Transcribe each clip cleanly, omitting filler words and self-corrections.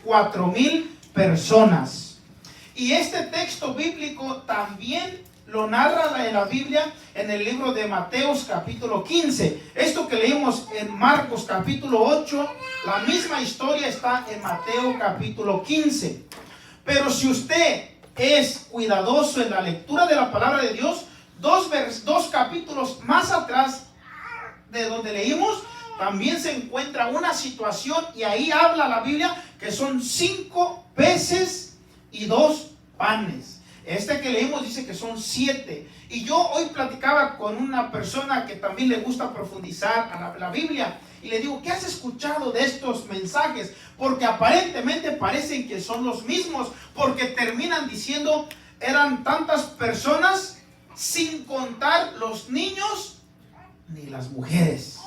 4,000 personas. Y este texto bíblico también lo narra en la Biblia en el libro de Mateos capítulo 15. Esto que leímos en Marcos capítulo 8, la misma historia está en Mateo capítulo 15. Pero si usted es cuidadoso en la lectura de la palabra de Dios, dos capítulos más atrás de donde leímos, también se encuentra una situación, y ahí habla la Biblia que son 5 peces y 2 panes. Este que leímos dice que son 7. Y yo hoy platicaba con una persona que también le gusta profundizar a la Biblia, y le digo, ¿qué has escuchado de estos mensajes? Porque aparentemente parecen que son los mismos, porque terminan diciendo, eran tantas personas, sin contar los niños ni las mujeres.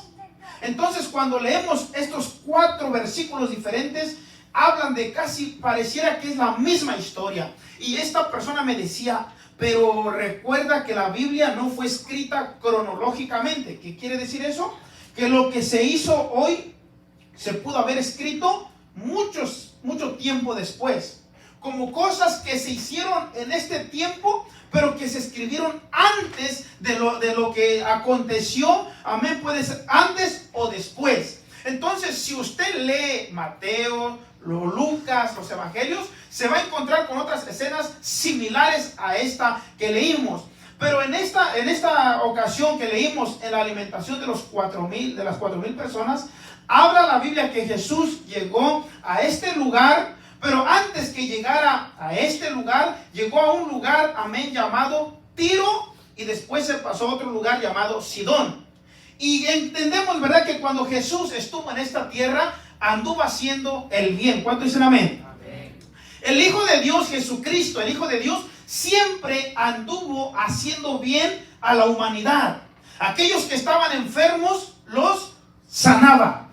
Entonces, cuando leemos estos 4 versículos diferentes, hablan de casi, pareciera que es la misma historia. Y esta persona me decía, pero recuerda que la Biblia no fue escrita cronológicamente. ¿Qué quiere decir eso? Que lo que se hizo hoy se pudo haber escrito mucho tiempo después. Como cosas que se hicieron en este tiempo, pero que se escribieron antes de lo que aconteció. Amén, puede ser antes o después. Entonces, si usted lee Mateo, Lucas, los evangelios, se va a encontrar con otras escenas similares a esta que leímos. Pero en esta ocasión que leímos en la alimentación de las 4,000 personas, habla la Biblia que Jesús llegó a este lugar. Pero antes que llegara a este lugar, llegó a un lugar, amén, llamado Tiro, y después se pasó a otro lugar llamado Sidón. Y entendemos, ¿verdad?, que cuando Jesús estuvo en esta tierra, anduvo haciendo el bien. ¿Cuántos dicen amén? Amén. El Hijo de Dios, Jesucristo, el Hijo de Dios, siempre anduvo haciendo bien a la humanidad. Aquellos que estaban enfermos, los sanaba.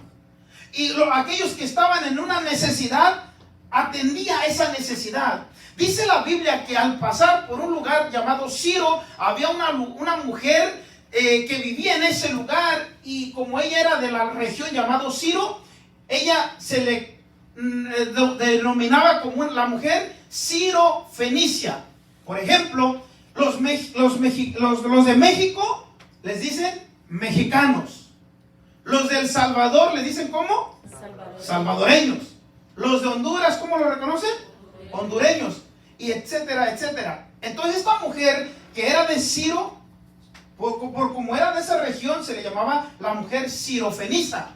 Y aquellos que estaban en una necesidad, atendía esa necesidad. Dice la Biblia que al pasar por un lugar llamado Ciro, había una mujer que vivía en ese lugar, y como ella era de la región llamado Ciro, ella se le denominaba como la mujer Ciro Fenicia. Por ejemplo, los de México les dicen mexicanos. Los de El Salvador les dicen ¿cómo? Salvadoreños. Los de Honduras, ¿cómo lo reconocen? Hondureños, y etcétera, etcétera. Entonces esta mujer que era de Ciro, por como era de esa región, se le llamaba la mujer cirofeniza.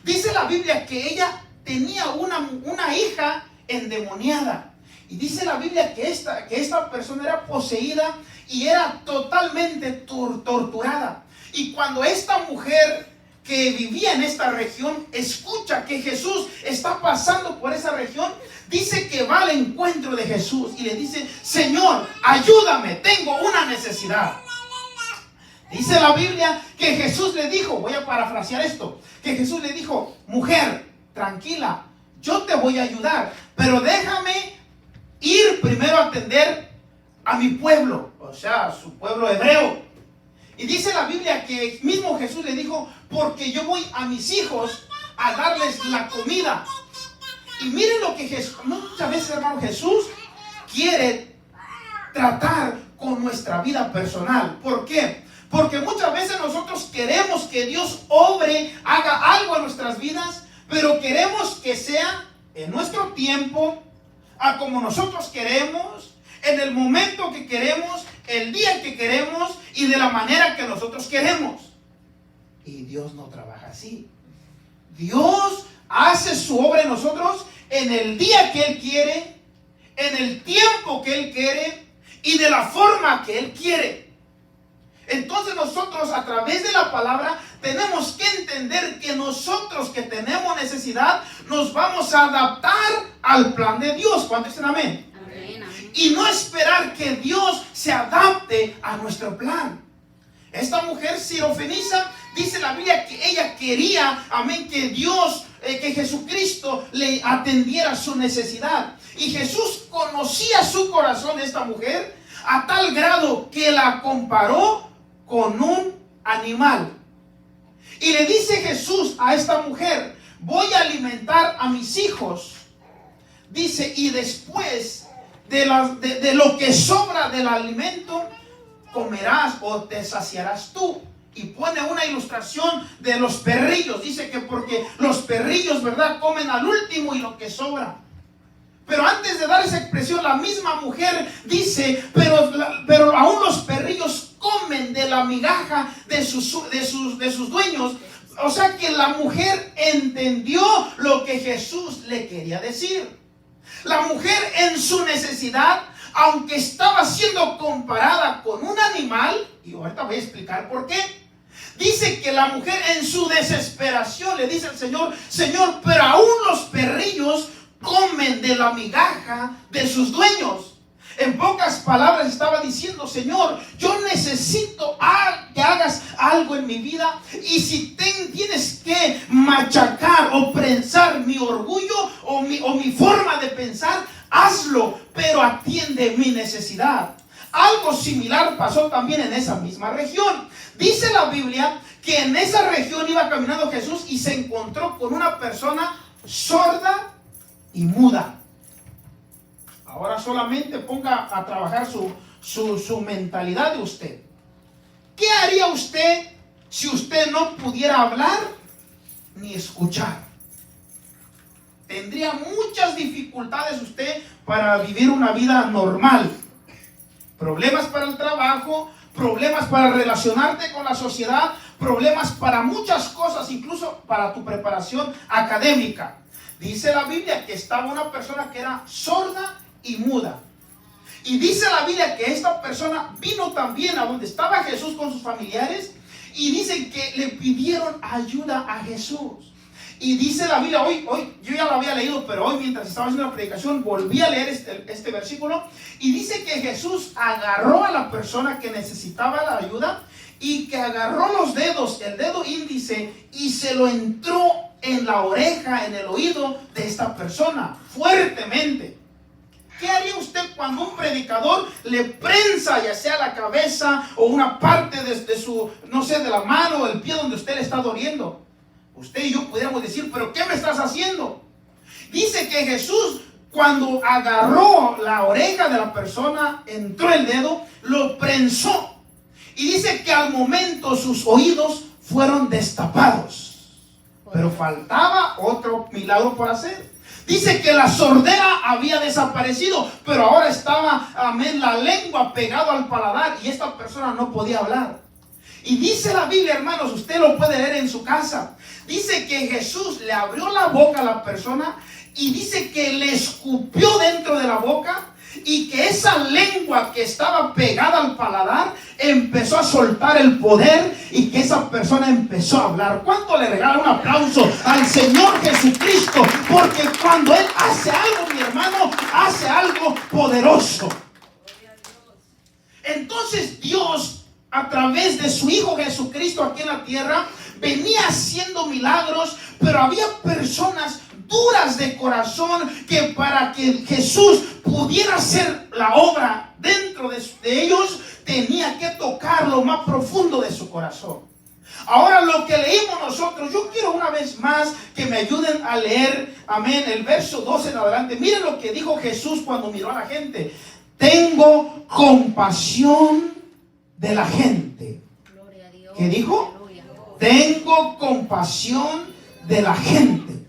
Dice la Biblia que ella tenía una hija endemoniada. Y dice la Biblia que esta persona era poseída y era totalmente torturada. Y cuando esta mujer que vivía en esta región escucha que Jesús está pasando por esa región, dice que va al encuentro de Jesús y le dice, Señor, ayúdame, tengo una necesidad. Dice la Biblia que Jesús le dijo, voy a parafrasear esto, que Jesús le dijo, mujer, tranquila, yo te voy a ayudar, pero déjame ir primero a atender a mi pueblo, o sea, su pueblo hebreo. Y dice la Biblia que mismo Jesús le dijo, porque yo voy a mis hijos a darles la comida. Y miren lo que Jesús, muchas veces, hermano, Jesús quiere tratar con nuestra vida personal. ¿Por qué? Porque muchas veces nosotros queremos que Dios obre, haga algo en nuestras vidas, pero queremos que sea en nuestro tiempo, a como nosotros queremos, en el momento que queremos, el día que queremos y de la manera que nosotros queremos. Y Dios no trabaja así. Dios hace su obra en nosotros en el día que Él quiere, en el tiempo que Él quiere y de la forma que Él quiere. Entonces nosotros, a través de la palabra, tenemos que entender que nosotros que tenemos necesidad nos vamos a adaptar al plan de Dios. ¿Cuántos dicen amén? Amén, amén. Y no esperar que Dios se adapte a nuestro plan. Esta mujer cirofeniza, dice la Biblia que ella quería, amén, que Dios, que Jesucristo le atendiera su necesidad. Y Jesús conocía su corazón de esta mujer a tal grado que la comparó con un animal. Y le dice Jesús a esta mujer, voy a alimentar a mis hijos dice, y después de lo que sobra del alimento, comerás o te saciarás tú. Y pone una ilustración de los perrillos. Dice que porque los perrillos, ¿verdad?, comen al último y lo que sobra. Pero antes de dar esa expresión, la misma mujer dice, pero aún los perrillos comen de la migaja de sus dueños. O sea que la mujer entendió lo que Jesús le quería decir. La mujer en su necesidad, aunque estaba siendo comparada con un animal, y ahorita voy a explicar por qué. Dice que la mujer en su desesperación le dice al Señor, Señor, pero aún los perrillos comen de la migaja de sus dueños. En pocas palabras estaba diciendo, Señor, yo necesito que hagas algo en mi vida, y si tienes que machacar o prensar mi orgullo o mi forma de pensar, hazlo, pero atiende mi necesidad. Algo similar pasó también en esa misma región. Dice la Biblia que en esa región iba caminando Jesús y se encontró con una persona sorda y muda. Ahora solamente ponga a trabajar su mentalidad de usted. ¿Qué haría usted si usted no pudiera hablar ni escuchar? Tendría muchas dificultades usted para vivir una vida normal. Problemas para el trabajo, problemas para relacionarte con la sociedad, problemas para muchas cosas, incluso para tu preparación académica. Dice la Biblia que estaba una persona que era sorda y muda. Y dice la Biblia que esta persona vino también a donde estaba Jesús con sus familiares, y dicen que le pidieron ayuda a Jesús. Y dice la Biblia, hoy yo ya lo había leído, pero hoy mientras estaba haciendo la predicación volví a leer este versículo, y dice que Jesús agarró a la persona que necesitaba la ayuda, y que agarró los dedos, el dedo índice, y se lo entró en la oreja, en el oído de esta persona, fuertemente. ¿Qué haría usted cuando un predicador le prensa ya sea la cabeza o una parte de su, no sé, de la mano o el pie donde usted le está doliendo? Usted y yo pudiéramos decir, ¿pero qué me estás haciendo? Dice que Jesús, cuando agarró la oreja de la persona, entró el dedo, lo prensó. Y dice que al momento sus oídos fueron destapados. Pero faltaba otro milagro por hacer. Dice que la sordera había desaparecido, pero ahora estaba, amén, la lengua pegada al paladar, y esta persona no podía hablar. Y dice la Biblia, hermanos, usted lo puede leer en su casa. Dice que Jesús le abrió la boca a la persona, y dice que le escupió dentro de la boca, y que esa lengua que estaba pegada al paladar empezó a soltar el poder, y que esa persona empezó a hablar. ¿Cuánto le regala un aplauso al Señor Jesucristo? Porque cuando Él hace algo, mi hermano, hace algo poderoso. Entonces Dios, a través de su Hijo Jesucristo aquí en la tierra, venía haciendo milagros, pero había personas duras de corazón que para que Jesús pudiera hacer la obra dentro de ellos, tenía que tocar lo más profundo de su corazón. Ahora lo que leímos nosotros, yo quiero una vez más que me ayuden a leer, amén, el verso 12 en adelante. Miren lo que dijo Jesús cuando miró a la gente. Tengo compasión de la gente. Gloria a Dios. ¿Qué dijo? Aleluya. Tengo compasión de la gente.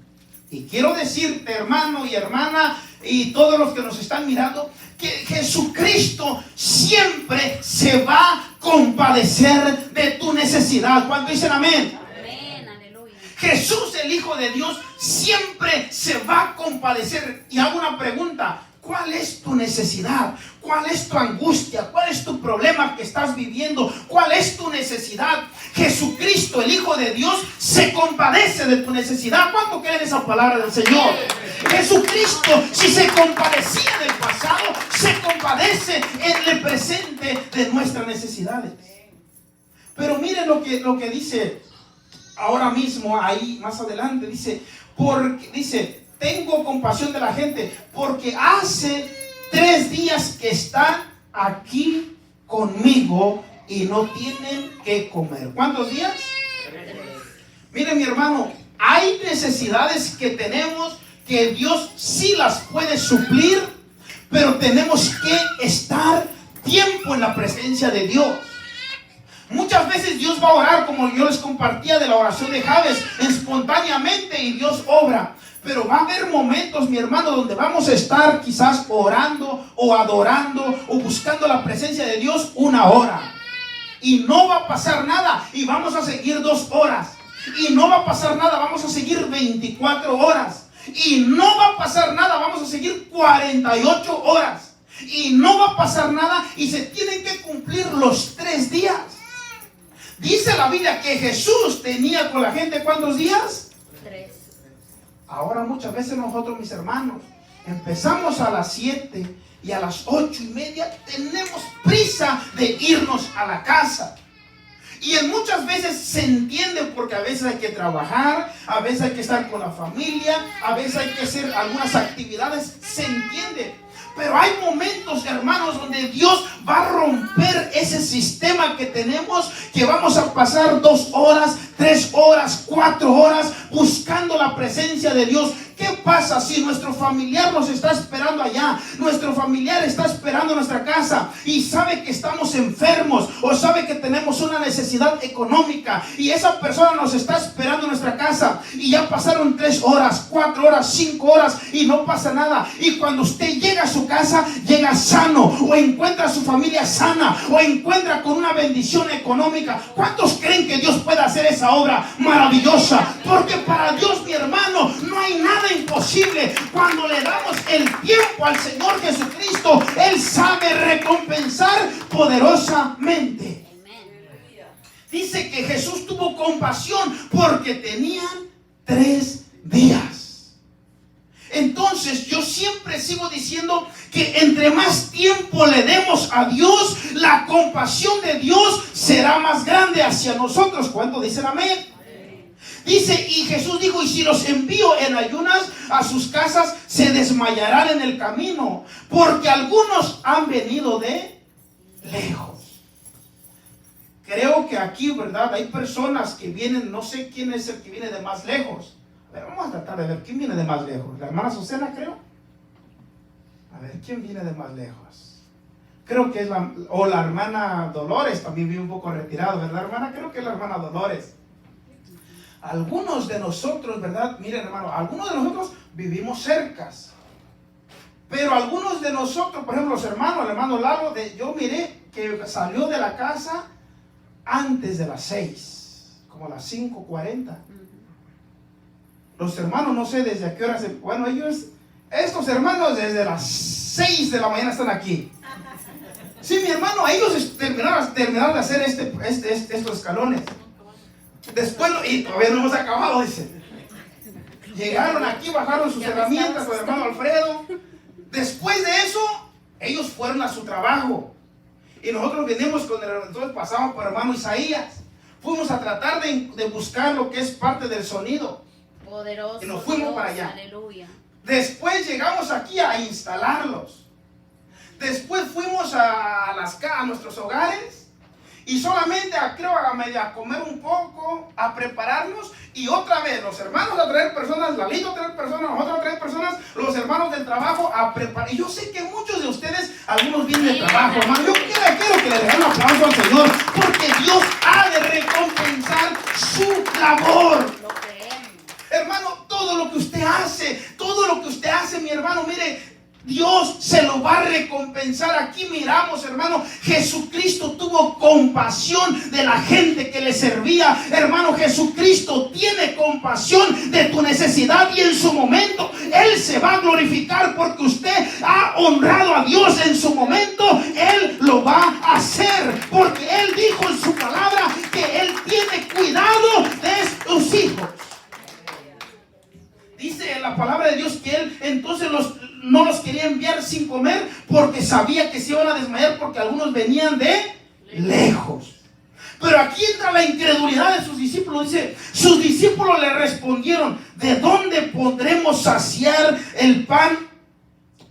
Y quiero decirte, hermano y hermana, y todos los que nos están mirando, que Jesucristo siempre se va a compadecer de tu necesidad. ¿Cuánto dicen amén? Amén, aleluya. Jesús, el Hijo de Dios, siempre se va a compadecer. Y hago una pregunta: ¿cuál es tu necesidad? ¿Cuál es tu angustia? ¿Cuál es tu problema que estás viviendo? ¿Cuál es tu necesidad? Jesucristo, el Hijo de Dios, se compadece de tu necesidad. ¿Cuánto creen esa palabra del Señor? Jesucristo, si se compadecía del pasado, se compadece en el presente de nuestras necesidades. Pero miren lo que dice ahora mismo, ahí más adelante, dice, tengo compasión de la gente, porque hace 3 días que están aquí conmigo y no tienen que comer. ¿Cuántos días? Miren, mi hermano, hay necesidades que tenemos que Dios sí las puede suplir, pero tenemos que estar tiempo en la presencia de Dios. Muchas veces Dios va a orar, como yo les compartía de la oración de Jabes, espontáneamente, y Dios obra. Pero va a haber momentos, mi hermano, donde vamos a estar quizás orando o adorando o buscando la presencia de Dios 1 hora. Y no va a pasar nada, y vamos a seguir 2 horas. Y no va a pasar nada, vamos a seguir 24 horas. Y no va a pasar nada, vamos a seguir 48 horas. Y no va a pasar nada, y se tienen que cumplir los 3 días. Dice la Biblia que Jesús tenía con la gente ¿cuántos días? 3. Ahora muchas veces nosotros, mis hermanos, empezamos a las 7 y a las 8:30 tenemos prisa de irnos a la casa. Y en muchas veces se entiende, porque a veces hay que trabajar, a veces hay que estar con la familia, a veces hay que hacer algunas actividades, se entiende. Pero hay momentos, hermanos, donde Dios va a romper ese sistema que tenemos, que vamos a pasar 2 horas, 3 horas, 4 horas buscando la presencia de Dios. ¿Qué pasa si nuestro familiar nos está esperando allá? Nuestro familiar está esperando en nuestra casa y sabe que estamos enfermos o sabe que tenemos una necesidad económica, y esa persona nos está esperando en nuestra casa y ya pasaron 3 horas, 4 horas, 5 horas y no pasa nada. Y cuando usted llega a su casa, llega sano, o encuentra a su familia sana, o encuentra con una bendición económica. ¿Cuántos creen que Dios puede hacer esa obra maravillosa? Porque para Dios, mi hermano, no hay nada imposible. Cuando le damos el tiempo al Señor Jesucristo, Él sabe recompensar poderosamente. Dice que Jesús tuvo compasión porque tenían 3 días. Entonces yo siempre sigo diciendo que entre más tiempo le demos a Dios, la compasión de Dios será más grande hacia nosotros. ¿Cuánto dicen amén? Dice, y Jesús dijo: y si los envío en ayunas a sus casas, se desmayarán en el camino, porque algunos han venido de lejos. Creo que aquí, ¿verdad?, hay personas que vienen, no sé quién es el que viene de más lejos. A ver, vamos a tratar de ver quién viene de más lejos. La hermana Susana, creo. A ver, ¿quién viene de más lejos? Creo que es la hermana Dolores, también vive un poco retirado, ¿verdad, hermana? Creo que es la hermana Dolores. Algunos de nosotros, ¿verdad? Miren, hermano, algunos de nosotros vivimos cercas. Pero algunos de nosotros, por ejemplo, los hermanos, el hermano Lalo, yo miré que salió de la casa antes de las 6, como a las 5:40. Los hermanos, no sé desde a qué hora bueno, estos hermanos desde las 6 de la mañana están aquí. Sí, mi hermano, ellos terminaron de hacer estos escalones. Después, y todavía no hemos acabado, dice. Llegaron aquí, bajaron sus herramientas con el hermano Alfredo. Después de eso, ellos fueron a su trabajo. Y nosotros venimos entonces pasamos por el hermano Isaías. Fuimos a tratar de buscar lo que es parte del sonido. Poderoso. Y nos fuimos Dios, para allá. Aleluya. Después llegamos aquí a instalarlos. Después fuimos a nuestros hogares. Y solamente a comer un poco, a prepararnos. Y otra vez, los hermanos a traer personas, Lalito a traer personas, nosotros a traer personas, los hermanos del trabajo a preparar. Y yo sé que muchos de ustedes, algunos vienen de trabajo, hermano. Yo quiero que le den un aplauso al Señor, porque Dios ha de recompensar su labor. Lo creemos. Hermano, todo lo que usted hace, mi hermano, mire, Dios se lo va a recompensar. Aquí miramos, hermano, Jesucristo tuvo compasión de la gente que le servía. Hermano, Jesucristo tiene compasión de tu necesidad, y en su momento Él se va a glorificar, porque usted ha honrado a Dios en su momento. Él lo va a hacer, porque Él dijo en su palabra que Él tiene cuidado de sus hijos. Dice en la palabra de Dios que Él entonces no los quería enviar sin comer, porque sabía que se iban a desmayar, porque algunos venían de lejos. Pero aquí entra la incredulidad de sus discípulos. Dice, sus discípulos le respondieron: ¿de dónde podremos saciar el pan?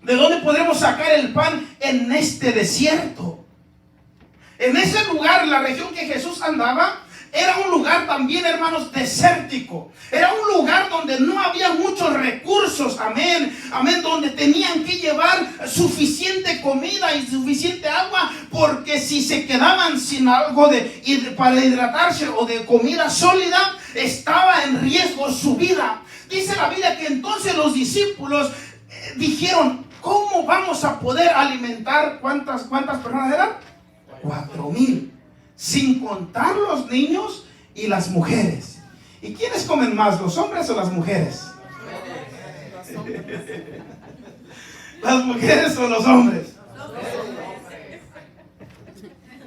¿De dónde podremos sacar el pan en este desierto? En ese lugar, la región que Jesús andaba, era un lugar también, hermanos, desértico. Era un lugar donde no había muchos recursos, amén, amén, donde tenían que llevar suficiente comida y suficiente agua, porque si se quedaban sin algo para hidratarse o de comida sólida, estaba en riesgo su vida. Dice la Biblia que entonces los discípulos dijeron: ¿cómo vamos a poder alimentar? ¿Cuántas personas eran? 4,000, sin contar los niños y las mujeres. ¿Y quiénes comen más, los hombres o las mujeres? ¿Las mujeres o los hombres?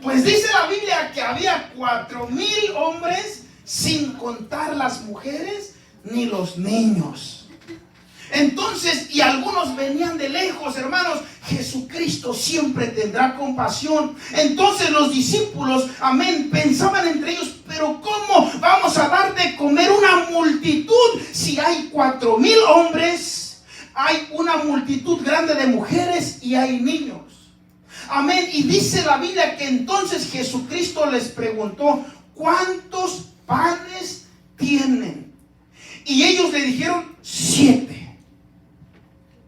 Pues dice la Biblia que había 4,000 hombres, sin contar las mujeres ni los niños. Entonces, y algunos venían de lejos, hermanos. Jesucristo siempre tendrá compasión. Entonces los discípulos, amén, pensaban entre ellos: pero ¿cómo vamos a dar de comer una multitud si hay 4,000 hombres, hay una multitud grande de mujeres y hay niños? Amén. Y dice la Biblia que entonces Jesucristo les preguntó: ¿cuántos panes tienen? Y ellos le dijeron: 7.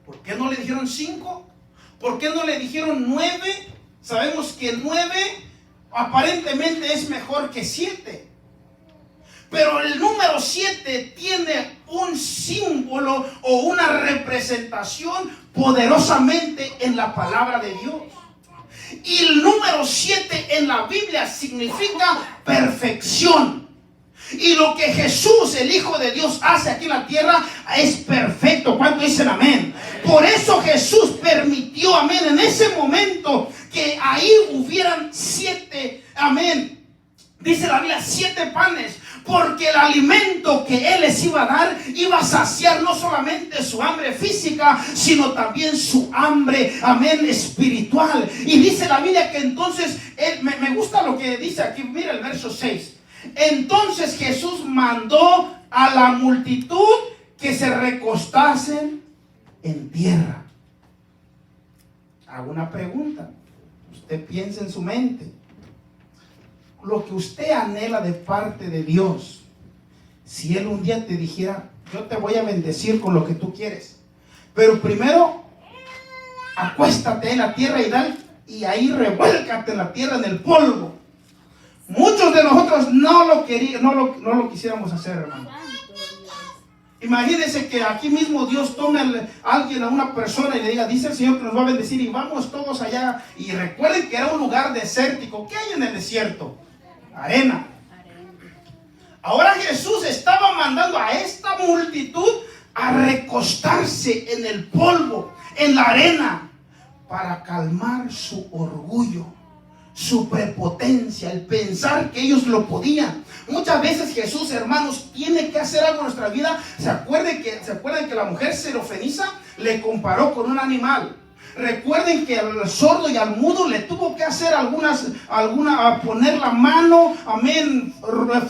¿Por qué no le dijeron 5? ¿Por qué no le dijeron 9? Sabemos que 9 aparentemente es mejor que 7. Pero el número 7 tiene un símbolo o una representación poderosamente en la palabra de Dios. Y el número 7 en la Biblia significa perfección. Y lo que Jesús, el Hijo de Dios, hace aquí en la tierra es perfecto. ¿Cuántos dicen amén? Por eso Jesús permitió, amén, en ese momento que ahí hubieran 7, amén. Dice la Biblia 7 panes, porque el alimento que Él les iba a dar iba a saciar no solamente su hambre física, sino también su hambre, amén, espiritual. Y dice la Biblia que entonces, me gusta lo que dice aquí, mira el verso 6. Entonces Jesús mandó a la multitud que se recostasen en tierra. Hago una pregunta. Usted piensa en su mente. Lo que usted anhela de parte de Dios, si Él un día te dijera: yo te voy a bendecir con lo que tú quieres, pero primero acuéstate en la tierra y ahí revuélcate en la tierra, en el polvo. Muchos de nosotros no lo quisiéramos hacer, hermano. Imagínense que aquí mismo Dios tome a alguien, a una persona, y le diga: dice el Señor que nos va a bendecir y vamos todos allá. Y recuerden que era un lugar desértico. ¿Qué hay en el desierto? Arena. Ahora Jesús estaba mandando a esta multitud a recostarse en el polvo, en la arena, para calmar su orgullo, su prepotencia, el pensar que ellos lo podían. Muchas veces Jesús, hermanos, tiene que hacer algo en nuestra vida. ¿Se acuerdan que la mujer sirofeniza le comparó con un animal? Recuerden que al sordo y al mudo le tuvo que hacer poner la mano, amén,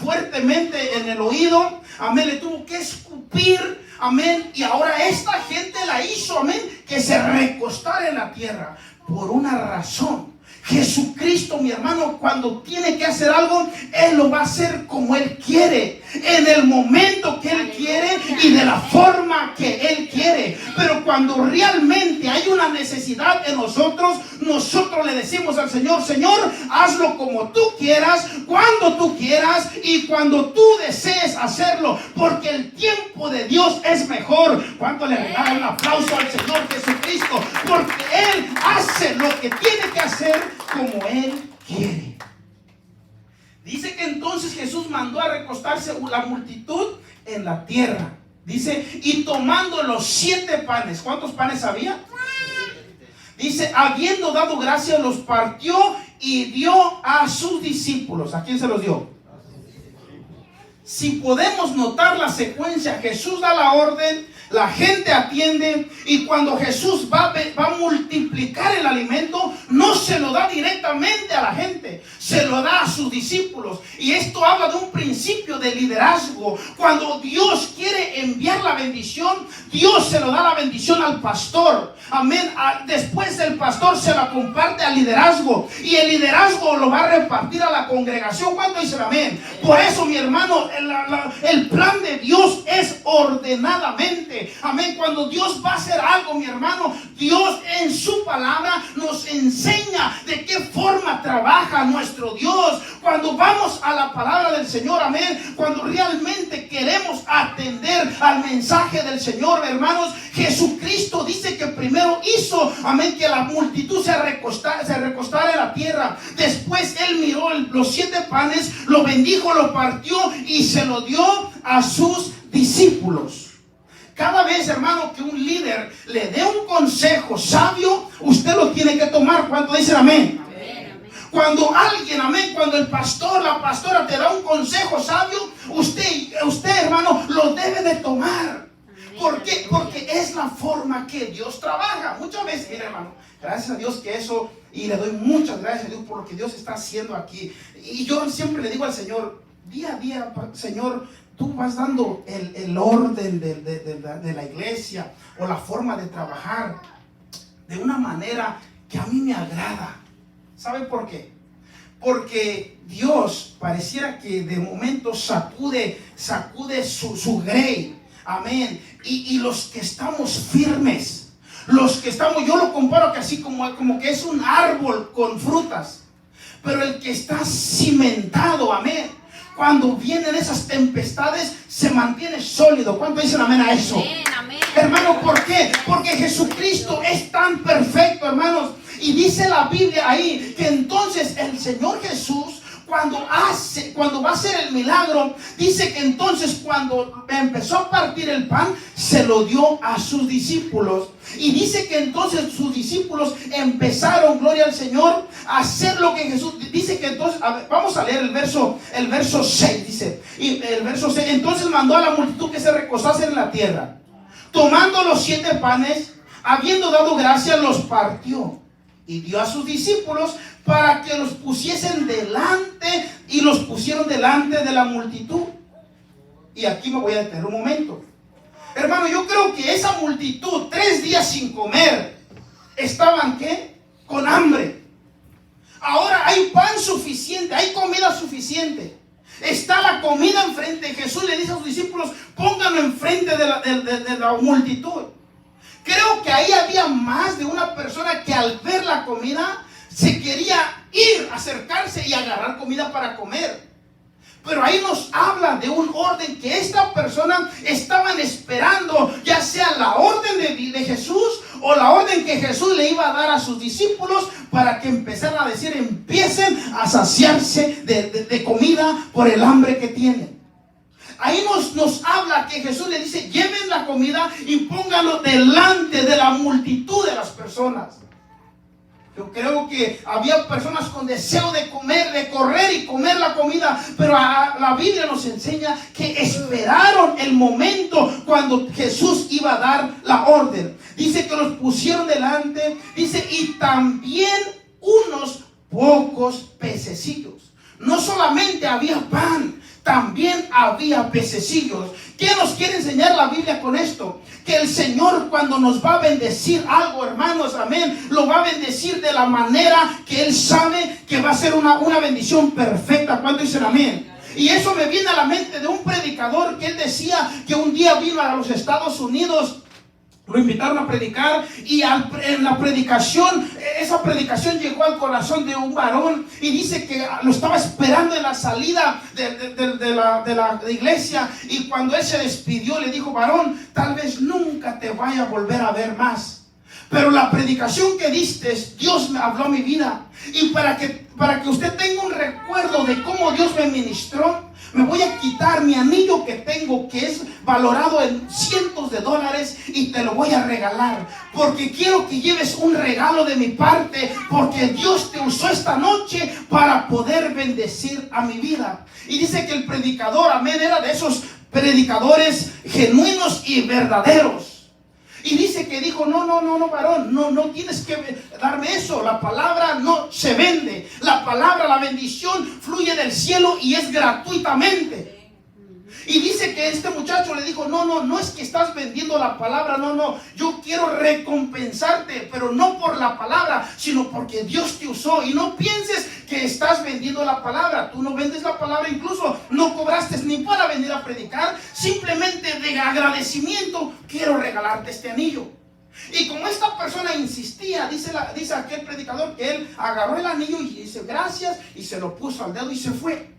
fuertemente en el oído, amén, le tuvo que escupir, amén. Y ahora esta gente la hizo, amén, que se recostara en la tierra por una razón. Jesucristo, mi hermano, cuando tiene que hacer algo, Él lo va a hacer como Él quiere, en el momento que Él quiere y de la forma que Él quiere. Pero cuando realmente hay una necesidad en nosotros le decimos al Señor: Señor, hazlo como tú quieras, cuando tú quieras y cuando tú desees hacerlo, porque el tiempo de Dios es mejor. ¿Cuánto le regalan un aplauso al Señor Jesucristo? Porque Él hace lo que tiene que hacer como Él quiere. Dice que entonces Jesús mandó a recostarse la multitud en la tierra. Dice: y tomando los 7 panes. ¿Cuántos panes había? Dice: habiendo dado gracias, los partió y dio a sus discípulos. ¿A quién se los dio? Si podemos notar la secuencia, Jesús da la orden, la gente atiende, y cuando Jesús va a multiplicar el alimento, no se lo da directamente a la gente, se lo da a sus discípulos. Y esto habla de un principio de liderazgo. Cuando Dios quiere enviar la bendición, Dios se lo da la bendición al pastor. Amén. Después el pastor se la comparte al liderazgo, y el liderazgo lo va a repartir a la congregación. ¿Cuánto dicen amén? Por eso, mi hermano, el plan de Dios es ordenadamente. Amén. Cuando Dios va a hacer algo, mi hermano, Dios en su palabra nos enseña de qué forma trabaja nuestro Dios. Cuando vamos a la palabra del Señor, amén, cuando realmente queremos atender al mensaje del Señor, hermanos, Jesucristo dice que primero hizo, amén, que la multitud se recostara en la tierra. Después Él miró los 7 panes, lo bendijo, lo partió y se lo dio a sus discípulos. Cada vez, hermano, que un líder le dé un consejo sabio, usted lo tiene que tomar. ¿Cuánto dicen amén? Cuando alguien, amén, cuando el pastor, la pastora te da un consejo sabio, usted, hermano, lo debe de tomar. ¿Por qué? Porque es la forma que Dios trabaja. Muchas veces, mira, hermano, gracias a Dios que eso, y le doy muchas gracias a Dios por lo que Dios está haciendo aquí. Y yo siempre le digo al Señor, día a día, Señor, tú vas dando el orden de la iglesia, o la forma de trabajar de una manera que a mí me agrada. ¿Sabe por qué? Porque Dios pareciera que de momento sacude su grey. Amén. Y los que estamos firmes, los que estamos, yo lo comparo que así como que es un árbol con frutas, pero el que está cimentado, amén, cuando vienen esas tempestades se mantiene sólido. ¿Cuánto dicen amén a eso? Amén, amén. Hermano, ¿por qué? Porque Jesucristo es tan perfecto, hermanos. Y dice la Biblia ahí que entonces el Señor Jesús, cuando va a hacer el milagro, dice que entonces cuando empezó a partir el pan, se lo dio a sus discípulos. Y dice que entonces sus discípulos empezaron, gloria al Señor, a hacer lo que Jesús dice que entonces, vamos a leer el verso 6, dice, y el verso 6, entonces mandó a la multitud que se recostase en la tierra, tomando los 7 panes, habiendo dado gracias, los partió y dio a sus discípulos para que los pusiesen delante, y los pusieron delante de la multitud. Y aquí me voy a detener un momento. Hermano, yo creo que esa multitud, 3 días sin comer, estaban ¿qué? Con hambre. Ahora hay pan suficiente, hay comida suficiente. Está la comida enfrente. Jesús le dice a sus discípulos, pónganlo enfrente de la multitud. Creo que ahí había más de una persona que al ver la comida se quería ir, acercarse y agarrar comida para comer. Pero ahí nos habla de un orden que esta persona estaban esperando, ya sea la orden de Jesús o la orden que Jesús le iba a dar a sus discípulos para que empezaran a decir, empiecen a saciarse de comida por el hambre que tienen. Ahí nos habla que Jesús le dice, lleven la comida y pónganlo delante de la multitud de las personas. Yo creo que había personas con deseo de comer, de correr y comer la comida, pero la Biblia nos enseña que esperaron el momento cuando Jesús iba a dar la orden. Dice que los pusieron delante, dice, y también unos pocos pececillos. No solamente había pan, también había pececillos. ¿Qué nos quiere enseñar la Biblia con esto? Que el Señor, cuando nos va a bendecir algo, hermanos, amén, lo va a bendecir de la manera que Él sabe que va a ser una bendición perfecta. ¿Cuánto dicen amén? Y eso me viene a la mente de un predicador que él decía que un día vino a los Estados Unidos. Lo invitaron a predicar y en la predicación, esa predicación llegó al corazón de un varón y dice que lo estaba esperando en la salida de la iglesia, y cuando él se despidió le dijo, varón, tal vez nunca te vaya a volver a ver más, pero la predicación que diste, Dios me habló a mi vida, y para que usted tenga un recuerdo de cómo Dios me ministró, me voy a quitar mi anillo que tengo, que es valorado en cientos de dólares, y te lo voy a regalar, porque quiero que lleves un regalo de mi parte, porque Dios te usó esta noche para poder bendecir a mi vida. Y dice que el predicador, amén, era de esos predicadores genuinos y verdaderos. Y dice que dijo, no, varón, no tienes que darme eso. La palabra no se vende. La palabra, la bendición fluye del cielo y es gratuitamente. Y dice que este muchacho le dijo, no es que estás vendiendo la palabra, no, yo quiero recompensarte, pero no por la palabra, sino porque Dios te usó. Y no pienses que estás vendiendo la palabra, tú no vendes la palabra, incluso no cobraste ni para venir a predicar, simplemente de agradecimiento quiero regalarte este anillo. Y como esta persona insistía, dice aquel predicador que él agarró el anillo y dice gracias y se lo puso al dedo y se fue.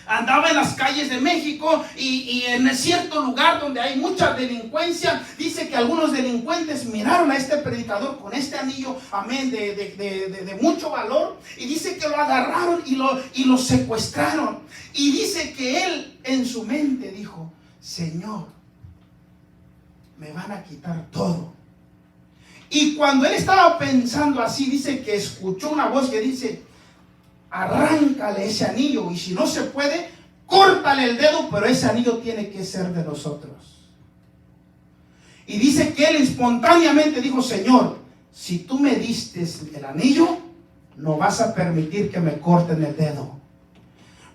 Andaba en las calles de México y en cierto lugar donde hay mucha delincuencia, dice que algunos delincuentes miraron a este predicador con este anillo, amén, de mucho valor, y dice que lo agarraron y lo secuestraron. Y dice que él en su mente dijo, Señor, me van a quitar todo. Y cuando él estaba pensando así, dice que escuchó una voz que dice, arráncale ese anillo, y si no se puede, córtale el dedo, pero ese anillo tiene que ser de nosotros. Y dice que él espontáneamente dijo, Señor, si tú me diste el anillo, no vas a permitir que me corten el dedo,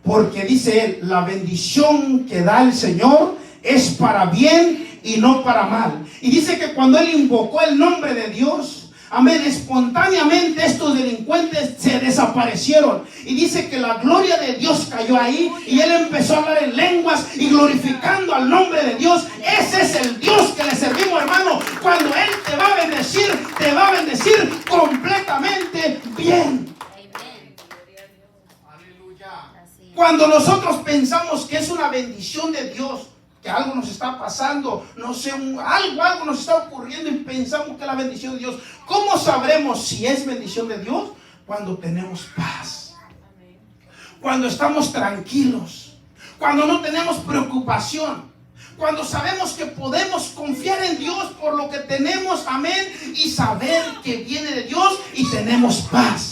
porque dice él, la bendición que da el Señor es para bien y no para mal. Y dice que cuando él invocó el nombre de Dios, amén, espontáneamente estos delincuentes se desaparecieron. Y dice que la gloria de Dios cayó ahí y él empezó a hablar en lenguas y glorificando al nombre de Dios. Ese es el Dios que le servimos, hermano. Cuando él te va a bendecir completamente bien. Cuando nosotros pensamos que es una bendición de Dios, que algo nos está pasando, no sé, algo nos está ocurriendo y pensamos que es la bendición de Dios. ¿Cómo sabremos si es bendición de Dios? Cuando tenemos paz, cuando estamos tranquilos, cuando no tenemos preocupación, cuando sabemos que podemos confiar en Dios por lo que tenemos, amén, y saber que viene de Dios y tenemos paz.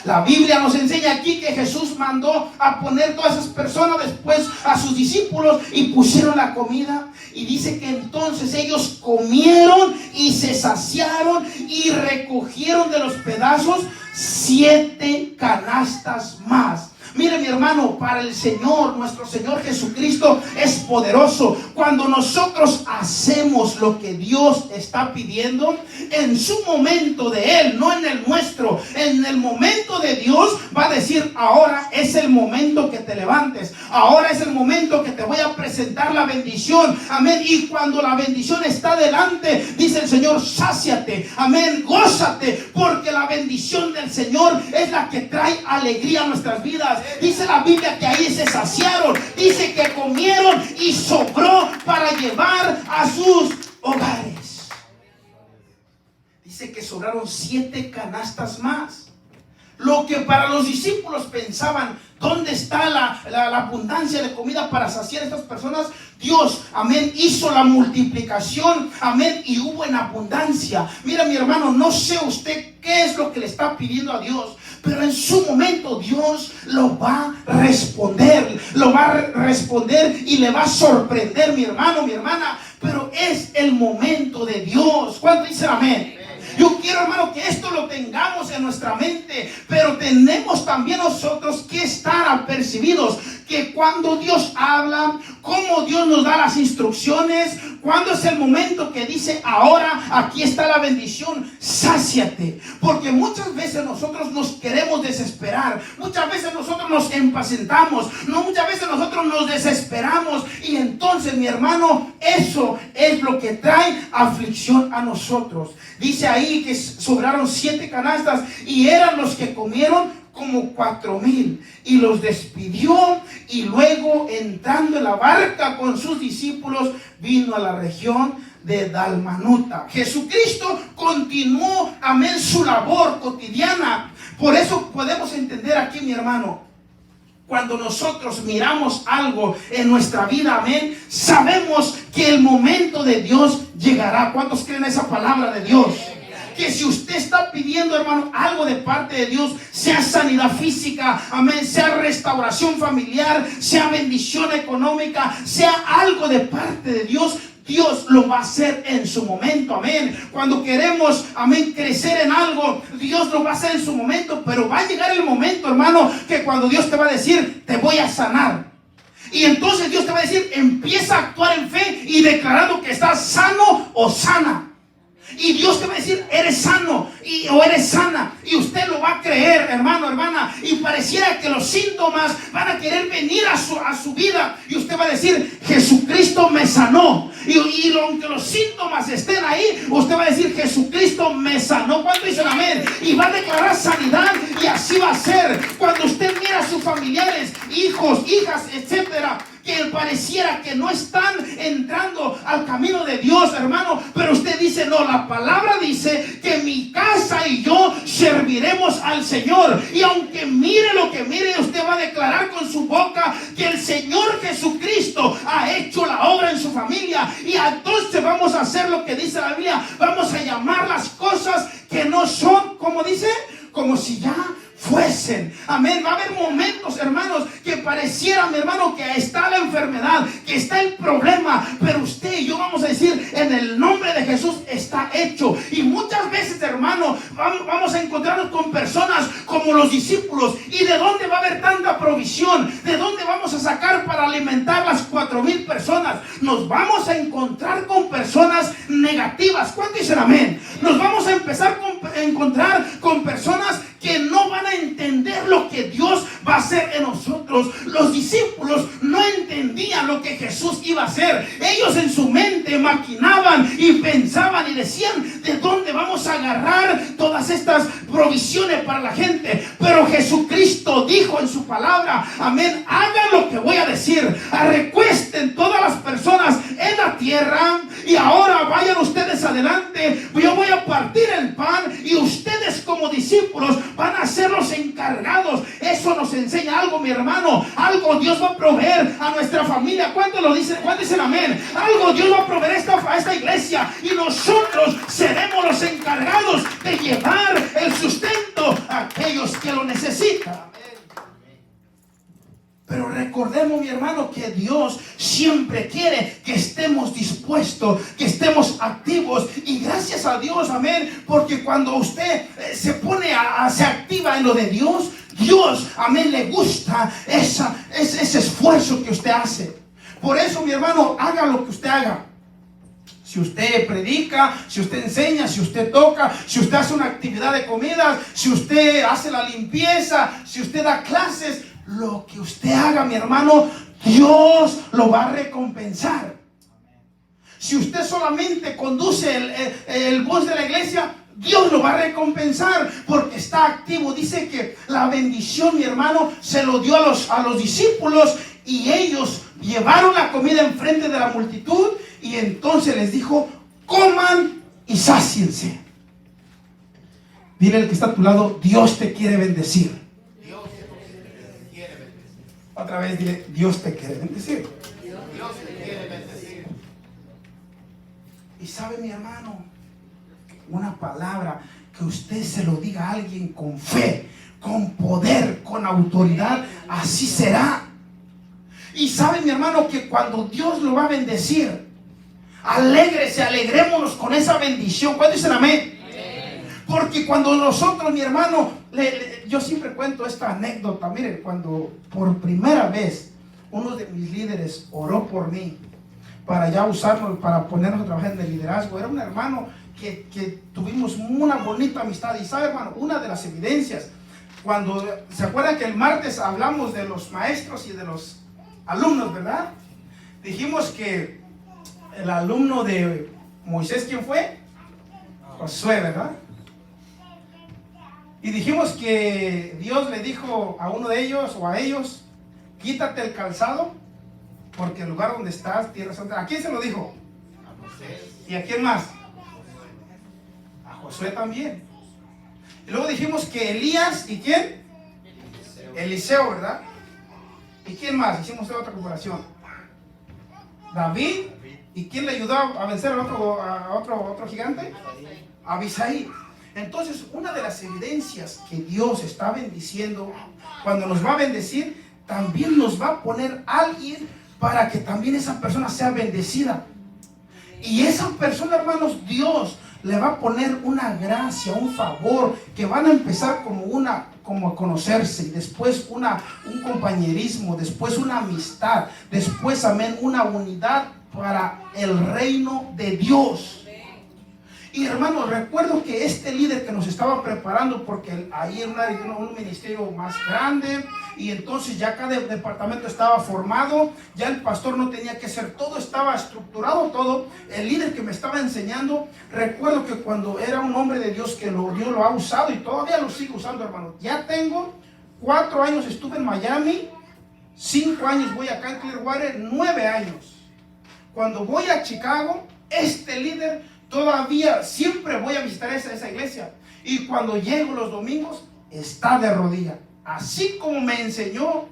La Biblia nos enseña aquí que Jesús mandó a poner todas esas personas después a sus discípulos y pusieron la comida. Y dice que entonces ellos comieron y se saciaron y recogieron de los pedazos 7 canastas más. Mire, mi hermano, para el Señor, nuestro Señor Jesucristo es poderoso. Cuando nosotros hacemos lo que Dios está pidiendo, en su momento de Él, no en el nuestro, en el momento de Dios, va a decir, ahora es el momento que te levantes, ahora es el momento que te voy a presentar la bendición, amén. Y cuando la bendición está delante, dice el Señor, sáciate, amén, gózate, porque la bendición del Señor es la que trae alegría a nuestras vidas. Dice la Biblia que ahí se saciaron, dice que comieron y sobró para llevar a sus hogares. Dice que sobraron 7 canastas más. Lo que para los discípulos pensaban, ¿dónde está la abundancia de comida para saciar a estas personas? Dios, amén, hizo la multiplicación, amén, y hubo en abundancia. Mira, mi hermano, no sé usted qué es lo que le está pidiendo a Dios, pero en su momento Dios lo va a responder, y le va a sorprender, mi hermano, mi hermana, pero es el momento de Dios. ¿Cuánto dicen amén? Yo quiero, hermano, que esto lo tengamos en nuestra mente, pero tenemos también nosotros que estar apercibidos que cuando Dios habla, cómo Dios nos da las instrucciones, cuando es el momento que dice, ahora aquí está la bendición, sáciate. Porque muchas veces nosotros nos queremos desesperar, muchas veces nosotros nos impacientamos, muchas veces nosotros nos desesperamos, y entonces, mi hermano, eso es lo que trae aflicción a nosotros. Dice ahí que sobraron 7 canastas y eran los que comieron como 4,000, y los despidió, y luego, entrando en la barca con sus discípulos, vino a la región de Dalmanuta. Jesucristo continuó, amén, su labor cotidiana. Por eso podemos entender aquí, mi hermano, cuando nosotros miramos algo en nuestra vida, amén, sabemos que el momento de Dios llegará. ¿Cuántos creen esa palabra de Dios? Que si usted está pidiendo, hermano, algo de parte de Dios, sea sanidad física, amén, sea restauración familiar, sea bendición económica, sea algo de parte de Dios, Dios lo va a hacer en su momento, amén. Cuando queremos, amén, crecer en algo, Dios lo va a hacer en su momento, pero va a llegar el momento, hermano, que cuando Dios te va a decir, te voy a sanar. Y entonces Dios te va a decir, empieza a actuar en fe y declarando que estás sano o sana. Y Dios te va a decir, eres sano o eres sana. Y usted lo va a creer, hermano, hermana. Y pareciera que los síntomas van a querer venir a su vida. Y usted va a decir, Jesucristo me sanó. Y aunque los síntomas estén ahí, usted va a decir, Jesucristo me sanó. ¿Cuánto dicen amén? Y va a declarar sanidad. Y así va a ser. Cuando usted mira a sus familiares, hijos, hijas, etcétera, que pareciera que no están entrando al camino de Dios, hermano, pero usted dice, no, la palabra dice que mi casa y yo serviremos al Señor. Y aunque mire lo que mire, usted va a declarar con su boca que el Señor Jesucristo ha hecho la obra en su familia. Y entonces vamos a hacer lo que dice la Biblia, vamos a llamar las cosas que no son, como dice, como si ya fuesen. Amén. Va a haber momentos, hermanos, que pareciera, mi hermano, que está la enfermedad, que está el problema, pero usted y yo vamos a decir, en el nombre de Jesús está hecho. Y muchas veces, hermano, vamos a encontrarnos con personas como los discípulos. ¿Y de dónde va a haber tanta provisión? ¿De dónde vamos a sacar para alimentar las 4,000 personas? Nos vamos a encontrar con personas negativas. ¿Cuánto dicen amén? Nos vamos a empezar a encontrar con personas que no van a entender lo que Dios va a hacer en nosotros. Los discípulos no entendían lo que Jesús iba a hacer. Ellos en su mente maquinaban y pensaban y decían, ¿de dónde vamos a agarrar todas estas provisiones para la gente? Pero Jesucristo dijo en su palabra, amén, hagan lo que voy a decir, recuesten todas las personas en la tierra y ahora vayan ustedes adelante. Yo voy a partir el pan y ustedes como discípulos van a ser los encargados. Eso nos enseña algo, mi hermano. Algo Dios va a proveer a nuestra familia. ¿Cuánto lo dicen? ¿Cuánto dicen amén? Algo Dios va a proveer a esta iglesia y nosotros seremos los encargados de llevar el sustento a aquellos que lo necesitan. Pero recordemos, mi hermano, que Dios siempre quiere que estemos dispuestos, que estemos activos. Y gracias a Dios, amén, porque cuando usted se pone se activa en lo de Dios, Dios, amén, le gusta ese esfuerzo que usted hace. Por eso, mi hermano, haga lo que usted haga. Si usted predica, si usted enseña, si usted toca, si usted hace una actividad de comida, si usted hace la limpieza, si usted da clases, lo que usted haga, mi hermano, Dios lo va a recompensar. Si usted solamente conduce el bus de la iglesia, Dios lo va a recompensar porque está activo. Dice que la bendición, mi hermano, se lo dio a los discípulos y ellos llevaron la comida enfrente de la multitud y entonces les dijo, coman y sáciense. Dile al que está a tu lado, Dios te quiere bendecir. Otra vez dile, Dios te quiere bendecir. Dios te quiere bendecir. Y sabe, mi hermano, una palabra que usted se lo diga a alguien con fe, con poder, con autoridad, así será. Y sabe, mi hermano, que cuando Dios lo va a bendecir, alégrese, alegrémonos con esa bendición. ¿Cuándo dicen amén? Porque cuando nosotros, mi hermano, yo siempre cuento esta anécdota. Miren, cuando por primera vez uno de mis líderes oró por mí para ya usarlo, para ponernos a trabajar en el liderazgo, era un hermano que tuvimos una bonita amistad. Y sabe, hermano, una de las evidencias, cuando se acuerdan que el martes hablamos de los maestros y de los alumnos, ¿verdad? Dijimos que el alumno de Moisés, ¿quién fue? Josué, ¿verdad? Y dijimos que Dios le dijo a uno de ellos o a ellos, quítate el calzado, porque el lugar donde estás, tierra santa. ¿A quién se lo dijo? A Moisés. ¿Y a quién más? A Josué también. Y luego dijimos que Elías, ¿y quién? Eliseo, ¿verdad? ¿Y quién más? Hicimos otra comparación. David. ¿Y quién le ayudó a vencer a otro gigante? Abisaí. Entonces, una de las evidencias que Dios está bendiciendo, cuando nos va a bendecir, también nos va a poner alguien para que también esa persona sea bendecida. Y esa persona, hermanos, Dios le va a poner una gracia, un favor, que van a empezar como a conocerse, y después un compañerismo, después una amistad, después, amén, una unidad para el reino de Dios. Y hermanos, recuerdo que este líder que nos estaba preparando, porque ahí era un ministerio más grande, y entonces ya cada departamento estaba formado, ya el pastor no tenía que hacer todo, estaba estructurado todo. El líder que me estaba enseñando, recuerdo que cuando era un hombre de Dios, que Dios lo ha usado y todavía lo sigue usando, hermanos. Ya tengo 4 años, estuve en Miami, 5 años voy acá en Clearwater, 9 años. Cuando voy a Chicago, este líder todavía siempre voy a visitar esa iglesia, y cuando llego los domingos está de rodillas. Así como me enseñó,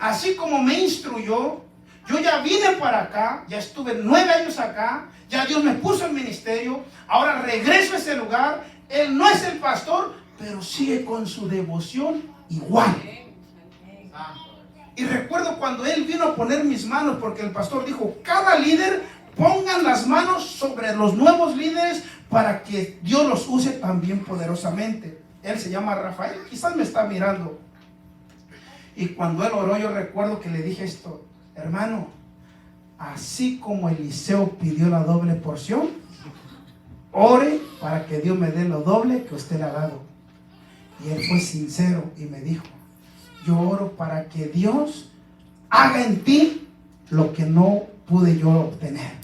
así como me instruyó, yo ya vine para acá, ya estuve 9 años acá, ya Dios me puso en ministerio, ahora regreso a ese lugar. Él no es el pastor, pero sigue con su devoción igual. Y recuerdo cuando él vino a poner mis manos, porque el pastor dijo, cada líder pongan las manos sobre los nuevos líderes para que Dios los use también poderosamente. Él se llama Rafael, quizás me está mirando. Y cuando él oró, yo recuerdo que le dije esto: hermano, así como Eliseo pidió la doble porción, ore para que Dios me dé lo doble que usted le ha dado. Y él fue sincero y me dijo: yo oro para que Dios haga en ti lo que no pude yo obtener.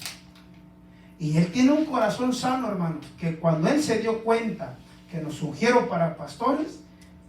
Y él tiene un corazón sano, hermanos, que cuando él se dio cuenta que nos ungieron para pastores,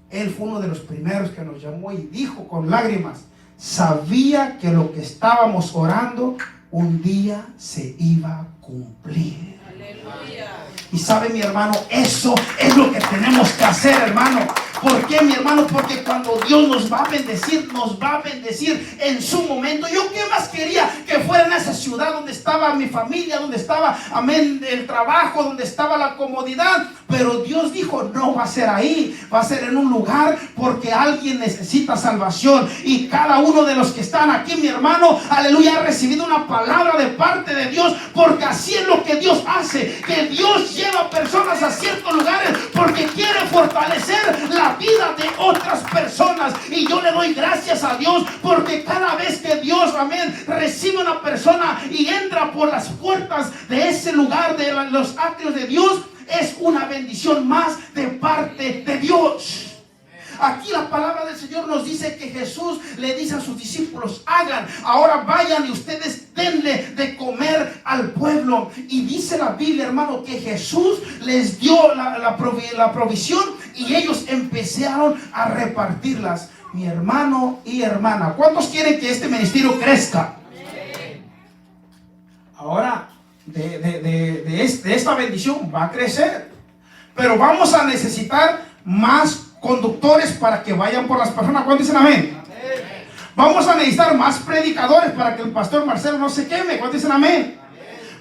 él fue uno de los primeros que nos llamó y dijo con lágrimas: sabía que lo que estábamos orando un día se iba a cumplir. Aleluya. Y sabe, mi hermano, eso es lo que tenemos que hacer, hermano. ¿Por qué, mi hermano? Porque cuando Dios nos va a bendecir en su momento. Yo qué más quería que fuera en esa ciudad donde estaba mi familia, donde estaba, amén, el trabajo, donde estaba la comodidad. Pero Dios dijo: no va a ser ahí, va a ser en un lugar, porque alguien necesita salvación. Y cada uno de los que están aquí, mi hermano, aleluya, ha recibido una palabra de parte de Dios, porque así es lo que Dios hace, que Dios lleva personas a ciertos lugares porque quiere fortalecer la vida de otras personas. Y yo le doy gracias a Dios, porque cada vez que Dios, amén, recibe una persona y entra por las puertas de ese lugar, de los atrios de Dios, es una bendición más de parte de Dios. Aquí la palabra del Señor nos dice que Jesús le dice a sus discípulos: hagan, ahora vayan y ustedes denle de comer al pueblo. Y dice la Biblia, hermano, que Jesús les dio la provisión, y ellos empezaron a repartirlas. Mi hermano y hermana, ¿cuántos quieren que este ministerio crezca? Ahora, de esta bendición va a crecer, pero vamos a necesitar más conductores para que vayan por las personas. ¿Cuántos dicen amén? Vamos a necesitar más predicadores para que el pastor Marcelo no se queme. ¿Cuántos dicen amén?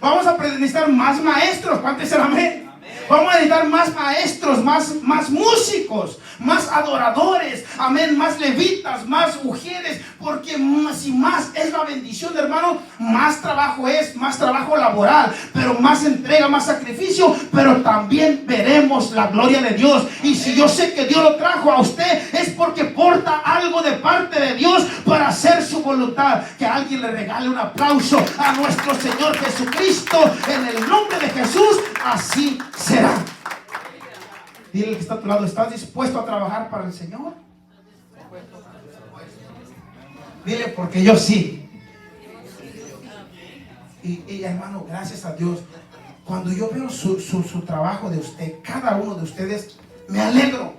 Vamos a necesitar más maestros. ¿Cuántos dicen amén? Vamos a necesitar más maestros, más músicos, más adoradores, amén, más levitas, más ujieres, porque si más es la bendición, hermano, más trabajo es, más trabajo laboral, pero más entrega, más sacrificio, pero también veremos la gloria de Dios. Y si yo sé que Dios lo trajo a usted, es porque porta algo de parte de Dios para hacer su voluntad. Que alguien le regale un aplauso a nuestro Señor Jesucristo, en el nombre de Jesús. Así será. Dile al que está a tu lado: ¿estás dispuesto a trabajar para el Señor? Dile: porque yo sí. Y hermano, gracias a Dios, cuando yo veo su trabajo de usted, cada uno de ustedes, me alegro.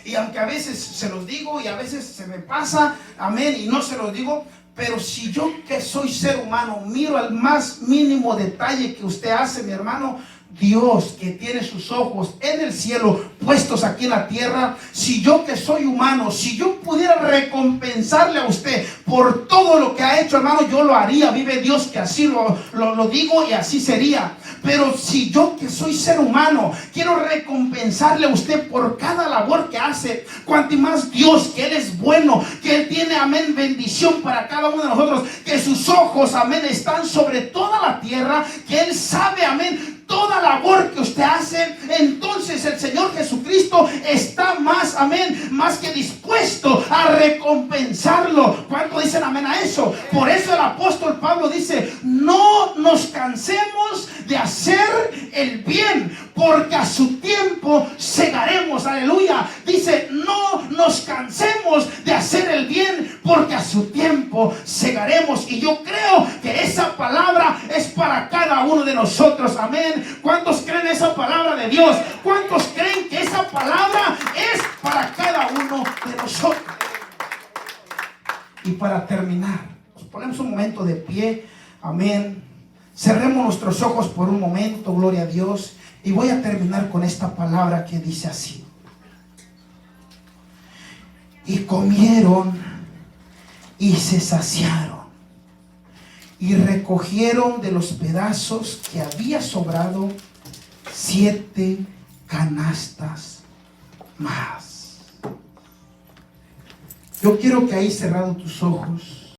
Y aunque a veces se los digo y a veces se me pasa, amén, y no se los digo, pero si yo, que soy ser humano, miro al más mínimo detalle que usted hace, mi hermano, Dios que tiene sus ojos en el cielo puestos aquí en la tierra, si yo que soy humano, si yo pudiera recompensarle a usted por todo lo que ha hecho, hermano, yo lo haría. Vive Dios que así lo digo y así sería. Pero si yo que soy ser humano quiero recompensarle a usted por cada labor que hace, cuanto más Dios, que Él es bueno, que Él tiene, amén, bendición para cada uno de nosotros, que sus ojos, amén, están sobre toda la tierra, que Él sabe, amén, toda labor que usted hace, entonces el Señor Jesucristo está más, amén, más que dispuesto a recompensarlo. ¿Cuánto dicen amén a eso? Por eso el apóstol Pablo dice: no nos cansemos de hacer el bien, porque a su tiempo segaremos. Aleluya. Dice: no nos cansemos de hacer el bien, porque a su tiempo segaremos. Y yo creo que esa palabra es para cada uno de nosotros. Amén. ¿Cuántos creen esa palabra de Dios? ¿Cuántos creen que esa palabra es para cada uno de nosotros? Y para terminar, nos ponemos un momento de pie. Amén. Cerremos nuestros ojos por un momento, gloria a Dios. Y voy a terminar con esta palabra que dice así: y comieron y se saciaron, y recogieron de los pedazos que había sobrado 7 canastas más. Yo quiero que ahí, cerrado tus ojos,